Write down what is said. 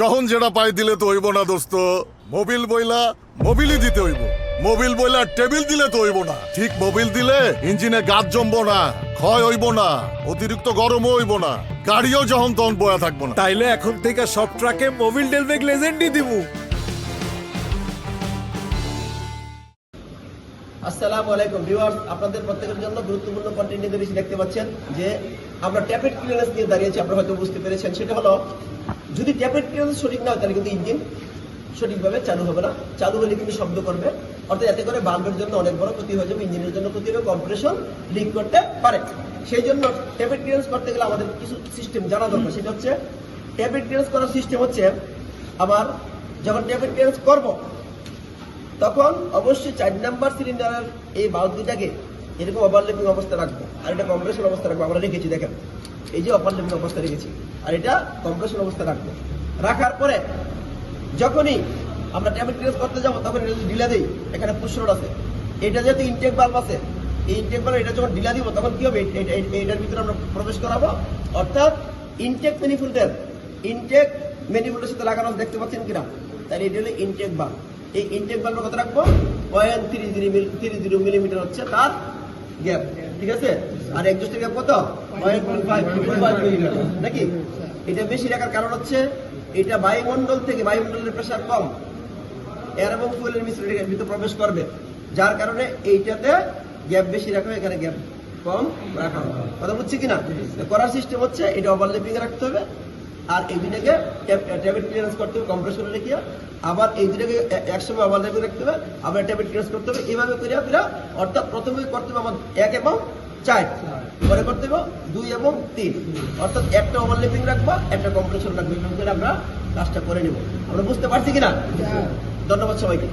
যখন যেটা পাই দিলে তো হইব না দোস্ত। মোবিল বইলা মোবিলই দিতে হইব। মোবিল বইলা টেবিল দিলে তো হইব না। ঠিক মোবিল দিলে ইঞ্জিনে গাছ জমবো না, ক্ষয় হইব না, অতিরিক্ত গরমও হইব না, গাড়িও যখন তখন বয়া থাকবো না। তাইলে এখন থেকে সব ট্রাকে মোবিল ডেলবেক লেজেন্ডই দিমু। আসসালামু আলাইকুম ভিউয়ার্স, আপনাদের প্রত্যেকের জন্য গুরুত্বপূর্ণ কন্টেন্ট নিয়ে বেশি দেখতে পাচ্ছেন যে আমরা ট্যাপেড ক্লিয়ারেন্স নিয়ে দাঁড়িয়েছি। আপনারা হয়তো বুঝতে পেরেছেন, সেটা হলো যদি ট্যাপেড ক্লিয়ারেন্স সঠিক না হয় তাহলে কিন্তু ইঞ্জিন সঠিকভাবে চালু হবে না। চালু হলে কিন্তু শব্দ করবে, অর্থাৎ এতে করে বাল্বের জন্য অনেক বড় ক্ষতি হয়ে যাবে, ইঞ্জিনের জন্য ক্ষতি হবে, কম্প্রেশন লিক করতে পারে। সেই জন্য ট্যাপেড ক্লিয়ারেন্স করতে গেলে আমাদের কিছু সিস্টেম জানা দরকার। সেটা হচ্ছে ট্যাপেড ক্লিয়ারেন্স করার সিস্টেম হচ্ছে, আবার যখন ট্যাপেড ক্লিয়ারেন্স করবো তখন অবশ্যই 4 নাম্বার সিলিন্ডারের এই বাল্ব দুটাকে এরকম ওভারল্যাপিং অবস্থা রাখবো, আর এটা কম্প্রেশন অবস্থা রাখবো। আমরা রেখেছি, দেখেন এই যে ওভারল্যাপিং অবস্থা রেখেছি, আর এটা কম্প্রেশন অবস্থা রাখবো। রাখার পরে যখনই আমরা ট্যাপেড ক্লিয়ারেন্স করতে যাবো তখন এটা যদি ঢিলা দিই, এখানে পুশ রড আছে, এটা যেহেতু ইনটেক বাল্ব আছে, এই ইনটেক বাল্ব এটা যখন ঢিলা দিব তখন কি হবে, এটার ভিতরে আমরা প্রবেশ করাবো। অর্থাৎ ইনটেক ম্যানিফোল্ডের সাথে লাগানো দেখতে পাচ্ছেন কিনা, তাহলে এটা হলো ইনটেক বাল্ব। এই ইনটেক বাল্বের কত রাখবো, 0.30 মিলিমিটার হচ্ছে তার গ্যাপ, ঠিক আছে। আর এক্সস্টের গ্যাপ কত, 0.5 মিলিমিটার নাকি। এটা বেশি রাখার কারণ হচ্ছে এটা বায়ুমণ্ডলের প্রেসার কম, এয়ার এবং ফুয়েলের মিশ্রণের ভিতরে প্রবেশ করবে, যার কারণে এইটাতে গ্যাপ বেশি রাখা হয়, এখানে গ্যাপ কম রাখা হয়। কথা বুঝছি কিনা। করার সিস্টেম হচ্ছে এটা ওভারল্যাপিং রাখতে হবে, আর এই দুটাকে ট্যাপেড ক্লিয়ারেন্স করতে হবে কম্প্রেসরে রেখে, আবার এই দুটাকে একসঙ্গে ওভারল্যাপিং রাখতে হবে, আবার ট্যাপেড ক্লিয়ারেন্স করতে হবে। এইভাবে করে আপনারা, অর্থাৎ প্রথমে করতে হবে আমার 1 এবং 4, পরে করতে হবে 2 এবং 3, অর্থাৎ একটা ওভারল্যাপিং রাখবো, একটা কম্প্রেসর রাখবো। এইভাবে করে আমরা কাজটা করে নেব। আমরা বুঝতে পারছি কিনা। ধন্যবাদ সবাইকে।